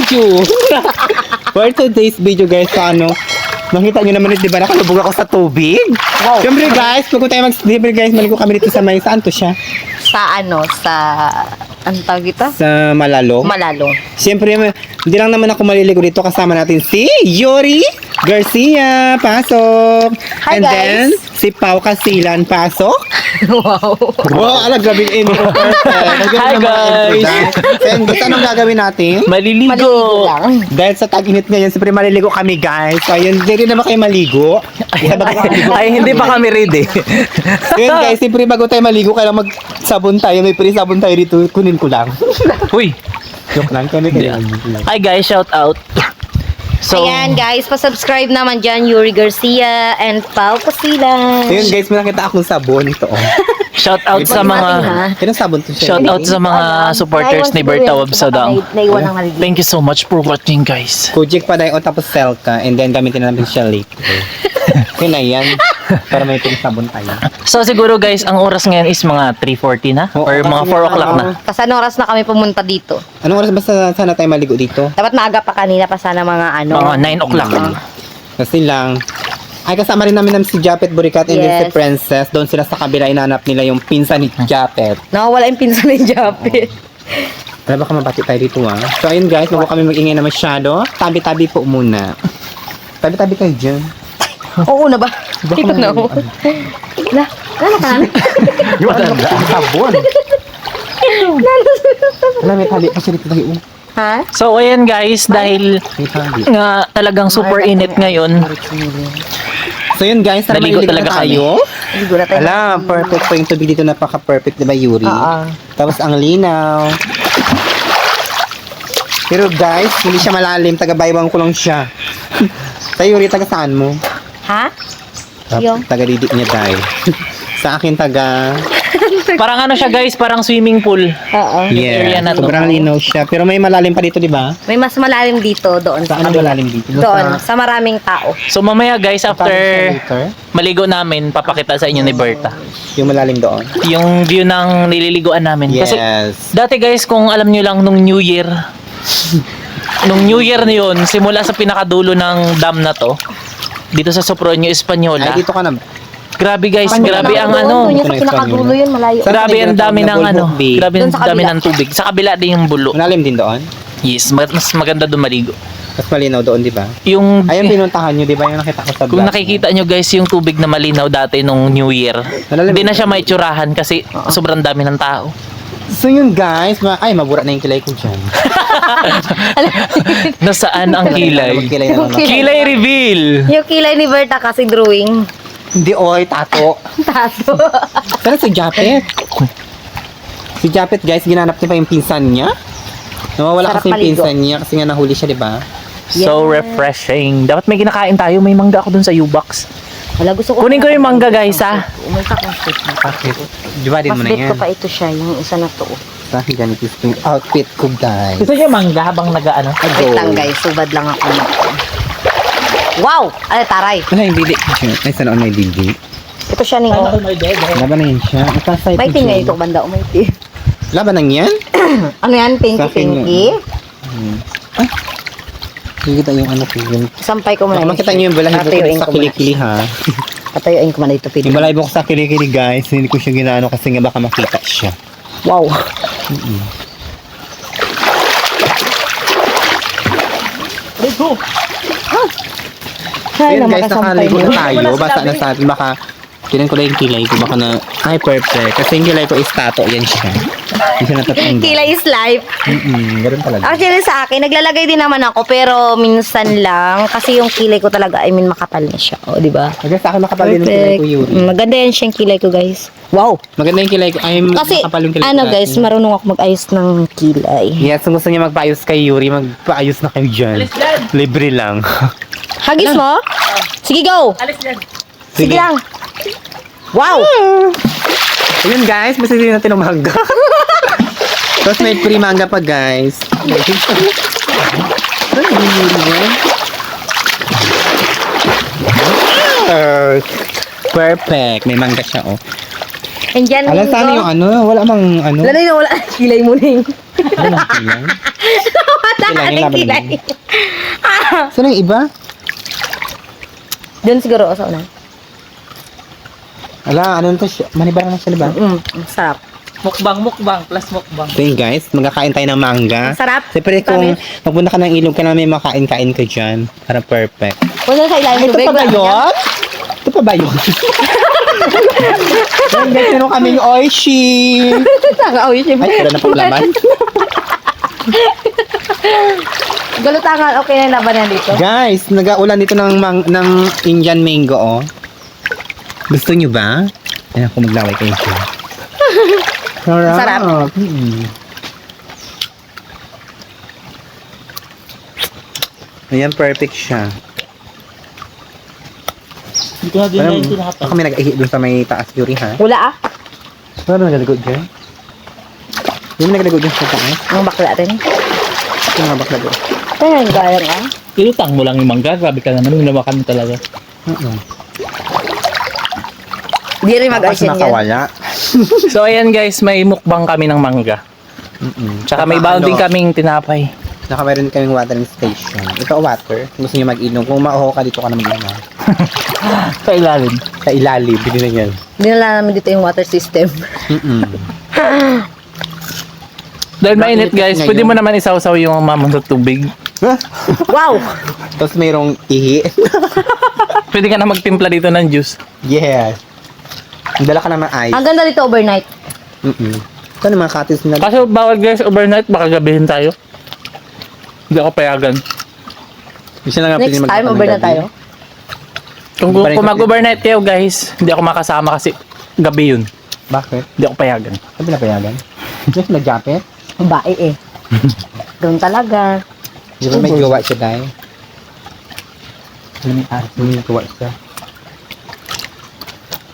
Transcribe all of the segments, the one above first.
video. For today's video guys, nakita nyo naman, di ba, nakalubog ako sa tubig? Wow. Siyempre guys, siyempre guys, maligo kami dito sa may, saan to siya? Sa anong tawag ito? Sa Malalong. Malalong. Siyempre, hindi lang naman ako maliligo dito, kasama natin si Yuri Garcia, pasok. Hi, And guys. then, si Pau Casilan, pasok. Wow. Wow, alam, grabe yung intro. Hi, guys. And guys, anong gagawin natin? Maligo Maliligo. lang. Dahil sa tag-init ngayon, siyempre maliligo kami guys. So, ayun, hindi rin naman kayo maligo. Ay, hindi pa kami ready. So, yun guys, siyempre bago tayo maligo, kailangan magsabon tayo. May free sabon tayo dito. Kunin ko lang. Uy. Joke lang. Kami kailangan. Hi guys, shout out. So, Ayan guys, pa-subscribe naman dyan, Yuri Garcia and Pau Casilan. Ayun guys, may nakita akong sabon ito. Oh. shout out sa mga Kailan sabon to siya? shout out sa mga supporters ni Berta Wabsadang. Naiwan ng maligo. Thank you so much for watching, guys. Kujik pa tayo tapos Selka and then gamitin namin siya later. Yun na yan. Para may sabon tayo. So siguro guys, ang oras ngayon is mga 3:40 na Oo, or mga kasi 4 o'clock na. Kasi anong oras na kami pumunta dito? Anong oras ba sana tayo maligo dito? Dapat maaga pa kanina pa sana mga Mga 9 o'clock. Kasi lang, ay kasama rin namin si Japet Burikat and then si Yes. Princess. Doon sila sa kabila, inanap nila yung pinsan ni Japet. Nakawala yung pinsan ni Japet. Wala baka mabati tayo dito So ayun guys, bago kami mag-ingay na masyado, tabi-tabi po muna. Tabi-tabi kayo dyan. Oo na ba? Baka Ito na ako. Lala ka na. Yung ano, ang sabon. Wala, may tabi pa siya dito tayo. Ha? So ayan guys, dahil May tabi. nga talagang super init ngayon. So yun guys, tara Naligo maliligo talaga na tayo. Ligo na tayo. Ala, perfect po yung tubig dito, napaka-perfect, diba Yuri? Oo. Tapos ang linaw. Pero guys, hindi siya malalim, taga-baybang ko lang siya. Sa Yuri, taga saan mo? Ha? Yung? Taga-didi niya dahil. Sa akin, taga... Parang ano siya guys, parang swimming pool. Oo. area na to. sobrang linaw siya. Pero may malalim pa dito, di ba? May mas malalim dito, doon sa Saan ang kabila. malalim dito? Doon, sa maraming tao. So mamaya guys, after After? maligo namin, papakita sa inyo ni Berta Yung malalim doon? yung view ng nililiguan namin. Kasi Yes. dati guys, kung alam nyo lang nung New Year, nung New Year na yun, simula sa pinakadulo ng dam na to, dito sa Sopronio, Española. Ay, dito ka na. Grabe guys, Pag grabe ang doon, ano. doon yun Ito sa na pinakadulo Espanyol. yun, malayo. Sa- Grabe ang dami ng ano. Grabe Doon ang sa dami kabila. ng tubig. Sa kabila din yung bulo. Malalim din doon? Yes, mas maganda doon maligo. Mas malinaw doon, di ba? Yung Ayun, pinuntahan nyo, di ba? Yung nakita ko sa kung vlog nakikita nyo guys yung tubig na malinaw dati nung New Year, Malalim. hindi na siya may tsurahan kasi sobrang dami ng tao. So yun guys, ay mabura na yung kilay ko dyan. Nasaan ang kilay? Kilay na lang. Kilay reveal! Yung kilay ni Berta kasi drawing. Hindi oy, tato. Taso. Pero si Japet. Si Japet guys, ginanap niya pa yung pinsan niya. Nawawala Sarap kasi yung maligo. pinsan niya kasi nga nahuli siya, di ba? So refreshing. Dapat may kinakain tayo. May mangga ako dun sa U-Box. Wala, gusto ko. Kunin ko yung mangga guys ha. Umulta kong fit. Bakit? Di ba din mo Mas na bet yan? ko pa ito siya, yung isa na to. Sa akin ganito yung outfit ko guys. Gusto niyo mangga habang nag-ano? Wait lang guys, subad lang ako. Wow! Ay, taray. Wala yung didi. Ay, sana on may didi. Ito siya ning oh. Laban na yan siya. Ikasay May tingay ito banda, may ti. Laban na yan? Ano yan? Sa akin Pinky? Nakikita yung ano ko yun. Sampay ko muna. Baka makita niyo yung balahibo ko sa kilikili ha. Patayuin ko muna ito. Yung balahibo ko sa kilikili guys, hindi ko siya ginano kasi nga baka makita siya. Wow. Let's go! Ay, Ayun na guys, makasampay nakaligo mo. na tayo. Basa na sa atin, baka tinan ko lang yung kilay ko, baka na, ay perfect. Kasi yung kilay ko is tato, yan siya. Hindi siya natatanggal. Kilay is life. Ganun talaga. Actually sa akin, naglalagay din naman ako pero minsan lang kasi yung kilay ko talaga, I mean makapal na siya. O, di ba? Hanggang sa akin makapal din yung kilay ko, Yuri. Maganda yan siyang kilay ko, guys. Wow. Maganda yung kilay ko. Ay, Kasi, makapal yung kilay ko ano dati. guys, marunong ako mag-ayos ng kilay. Yes, kung gusto niya magpaayos kay Yuri, magpaayos na kayo dyan. Libre lang. Hagis mo? Sige, go! Alis yan! Sige lang. Wow! Ayun guys, masasili natin ng mangga. Tapos may free mangga pa guys. Perfect. May mangga siya oh. And dyan, Alam sana yung ano, wala mang ano. Wala na wala. Kilay mo na yung. Wala mang kilay. Konti lang yung Anong laban kilay? namin. Saan yung iba? Doon siguro ako sa una. Ala, ano to siya? Manibara na siya, diba? Sarap. Mukbang plus mukbang. So yun guys, magkakain tayo ng mangga. Sarap. Siyempre kung magpunta ka ng ilog, kailangan may makain-kain ka dyan. Para perfect. Punta sa ilalim Ito tubig. pa ba yun? Ito pa ba yun? Yan guys, meron kaming oishi. Nang-awin siya. Ay, wala na pang laman. Galutangan, okay na yung laban yan dito. Guys, nag-aulan dito ng Indian mango, oh. Gusto nyo ba? Ayan ako, maglaway kayo dyan. Sarap. Ayan, perfect siya. Hindi ko na din na yung tinapay. Ako may nag-ihi dun sa may taas, Yuri, ha? Wala ah. Wala ba naglalagod dyan? Hindi mo naglalagod dyan sa taas? Ang bakla rin. Ito nga bakla doon. Kaya yung gayang ah. Ilutang mo lang yung mangga. Grabe ka naman. Hinawakan mo talaga. Di rin Kasi mag-arsin yan. nakawala. So ayan guys, may mukbang kami ng mangga. Tsaka may baon din kaming tinapay. Saka meron kaming watering station. Ito water. Kung gusto nyo mag-inom. Kung mauho ka dito ka na mag-inom. Sa ilalim. Sa ilalim. Bili na yan. Dinala namin dito yung water system. Dahil mainit guys, Ngayon. pwede mo naman isawsaw yung mamon sa tubig. Wow! Tapos mayroong ihi. Pwede ka na magtimpla dito ng juice. Yes. Dala ka naman ice. Ang ganda dito overnight. Ito na mga katis na. Kasi bawal guys overnight, baka gabihin tayo. Hindi ako payagan. Isa na nga Next pwede time, magpunta ng overnight gabi. tayo. Kung mag-overnight kayo guys, hindi ako makasama kasi gabi yun. Bakit? Hindi ako payagan. Sabi na payagan. Yes, nag-jacket. Bae eh. Doon talaga. Di ba may gawa siya dahil? May gawa siya.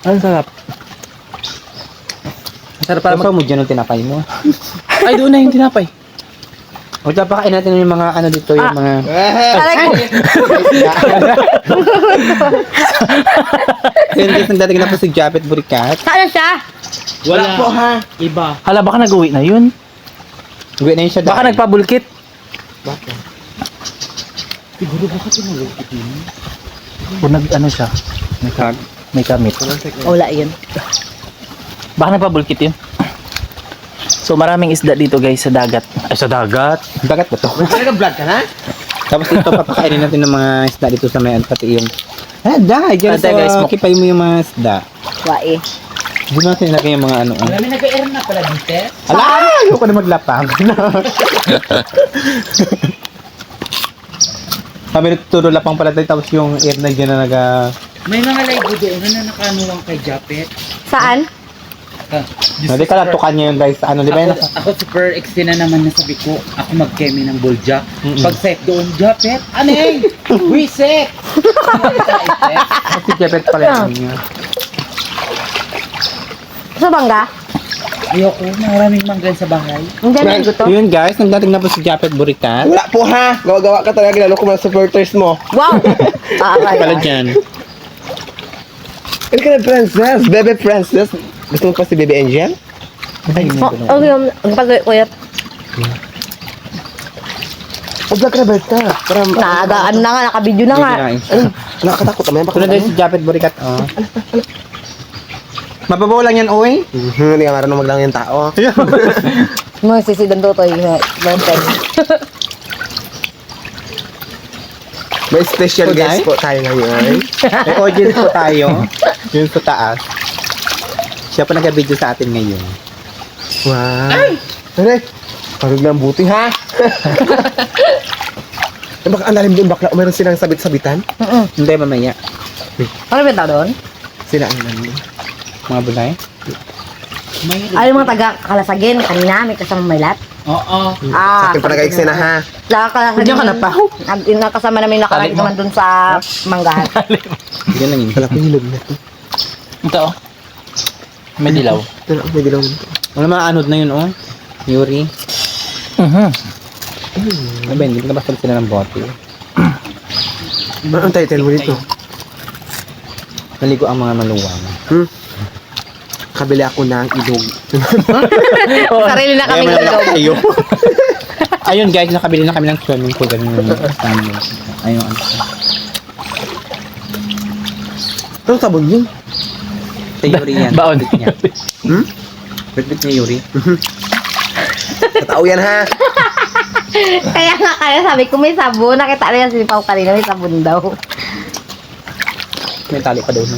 Ang sarap. Ang sarap para Para mo dyan ang tinapay mo. Ay, doon na yung tinapay. O tapakain natin yung mga ano dito, yung mga... Aray ko. Yun guys, nagdating na po si Japet Burikat. Saan siya? Wala po ha. Iba. Hala, baka nag-uwi na yun. Uwi na yun siya Baka dahil. nagpabulkit. Bakit? O nag-ano siya. May kamit. Wala yun. Baka nagpabulkit yun. So maraming isda dito guys sa dagat. Ay, sa dagat? Dagat ba to? Nag-vlog ka na? Tapos ito, papakainin natin ng mga isda dito sa may pati yung... Ah, dahil dyan Ante, guys, sa kipay mo yung mga isda. Wae. Hindi natin ilagay yung mga ano. Marami nag-air na pala dito. Ala! Ayoko na maglapag. Kami nagtuturo lapang pala tayo tapos yung air na dyan na May mga live doon na nakanuwang kay Japet. Saan? Hindi ka natukan niya yung guys. Ano, di ba yun? Ako super ex na naman nasabi ko, ako mag-kemi ng buljak. Mm-mm. Pag set doon, Japet, aneng! Wisek! Si Jepet pala yun niya. Sa bangga? Ayoko, maraming manggan sa bahay. Hindi na gusto. Yun guys, nagdating na po si Japet Burikat. Wala po ha! Gawa-gawa ka talaga, lalo ko mga supporters mo. Wow! Pala dyan. Ano ka na, Princess? Bebe Princess? Gusto mo pa si Bebe Angel? Ay, Okay, pag-kuyat. O, vlog ka na, Berta. Para Naagaan na nga, nakabidyo na nga. nakakatakot naman. Ito na guys si Japet Burikat. Oh. Mababaw lang yan, oy. Hindi ka marunong maglang yung tao. Mga sisidan to to yung mountain. May special Kulay? guest po tayo ngayon. May audience po tayo. Yun sa taas. Siya pa nag-video sa atin ngayon. Wow. Ay! Parang lang buti ha! Eh, baka ang lalim doon bakla, o meron silang sabit-sabitan? Hindi, mamaya. Ano ba tao doon? Sila ang lalim. Mga bulay. Ay, yung mga taga-kalasagin, kanina, may kasamang maylat. Oo. Sa akin pa nag-eksena ha. Kalasagin. Diyan ka na pa. Nakasama namin nakaraan naman dun sa manggahan. Yan lang yun. Wala ko hilog na ito. Ito oh. May dilaw. Ito na, may dilaw nito. Wala mga anod na yun, oh. Yuri. Ano ba, hindi na basta sila ng bote. Ano ang title mo dito? Naligo ang mga maluwang. Kabila ako ng ilog. Sarili na kami ilog. Iyo. Ayun guys, nakabili na kami ng swimming pool. Ganun yung standard. Ayun. Anong sabon yun? Sa Yuri yan. Baon. Bitbit niya. Bitbit niya Yuri. Katao yan ha. Kaya nga, kaya sabi ko may sabon. Nakita rin si Pao kanina, may sabon daw. May tali pa daw. No?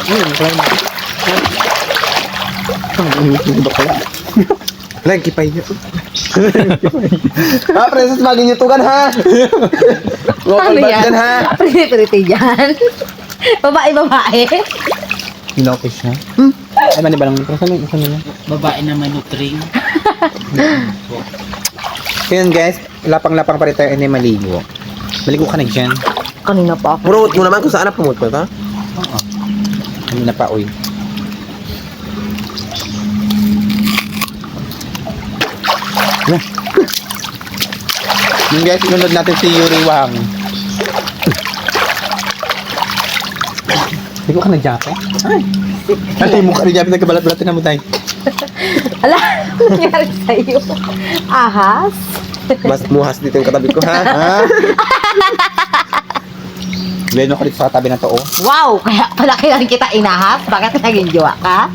Ayun, try mo. Nagkipay niyo. Princess, bagay niyo tugan ha. Ano yan? Yan ha. Pretty dyan. Babae. Ginokis siya. Ay, mani ba lang? Saan yung isa nila? Babae na manutring. So yun guys, lapang-lapang pa rin tayo hindi maligo. Maligo ka na dyan. Kanina pa ako. Promote mo naman kung saan na promote mo ta. Hindi na pa, uy. Yun guys, inunod natin si Yuri Wang. Ligo ka na Jape? Ay, mukha ni Jape nagkabalat-balatin na mo tayo. Ala, ano nangyari sa'yo? Ahas? Mas muhas dito yung katabi ko ha. Leno ka dito sa tabi na to, oh. Wow! Kaya pala kailan kita inahas? Bakit naging jowa ka?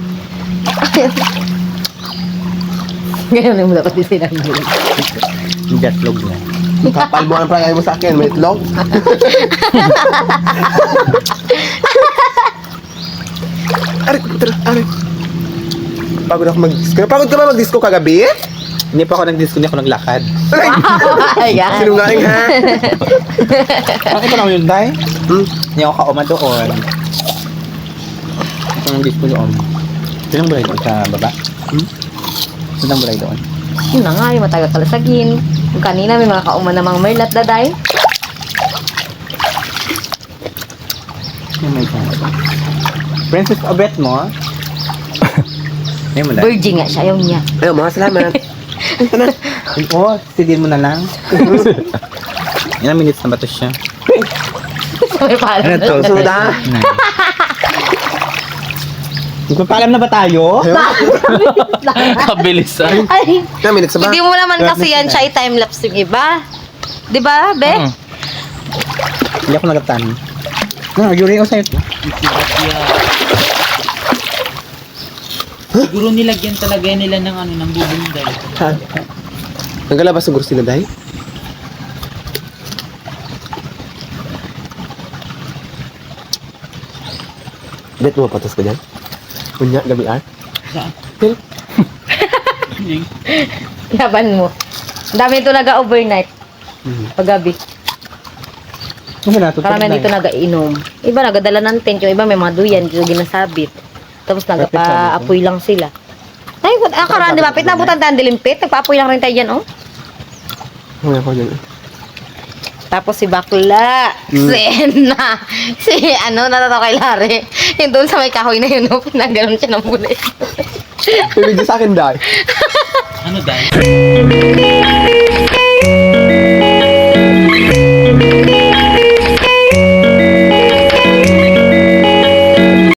Ngayon yung mula ko di sinabi. Yung jetlog niya. Kapal mo ang prangay mo sa akin. May itlog. Aray. Pagod ako mag-disco. Pagod ka ba mag-disco kagabi? Hindi pa ako nag-disco, hindi ako naglakad. Ayan. Sinungaling ha. Bakit lang yun, Day? Hindi ako kauma doon. Ito yung disco doon. Sino ang bulay doon sa baba? Sino ang bulay doon? Yun na nga, yung matagal kalasagin. Yung kanina may mga kauman namang merlat daday. Yung may isa. Princess Obet mo? Ayun mo, Day. Virgin nga siya, yung niya. Ayaw, mga salamat. Oo, sidin mo na lang. Ilang minutes na ba ito siya? Sabi pa Ano to? Sunod ha. Magpapaalam na ba tayo? Kabilisan. Ay, Ilang minutes na ba? hindi mo naman kasi yan siya i-timelapse yung iba. Di ba, Be? Hindi ako nagatan. No, Yuri, o sa'yo. Siguro nilagyan talaga nila ng ano, ng bubunday. Ha? Naglalabas siguro sila dahil? Bet mo patas ka dyan? Kunya, gabi ar? Saan? Pero, Laban mo. Ang dami ito naga-overnight. Paggabi. Ano na, tutulog Karamihan na dito naga-inom. Iba nagadala ng tent. Yung iba may mga duyan. Dito ginasabit. Tapos nagpa-apoy lang sila. Ay, karaan, di ba? Pit nabutan tayo ang dilimpit. Nagpa-apoy lang rin tayo dyan, oh. wala ko dyan. Tapos si Bakla. Sena. Si, natataw kay Lare. Yung doon sa may kahoy na yun, oh. Pinaganon siya ng bulit. Ibig sa akin dahil. Ano dahil?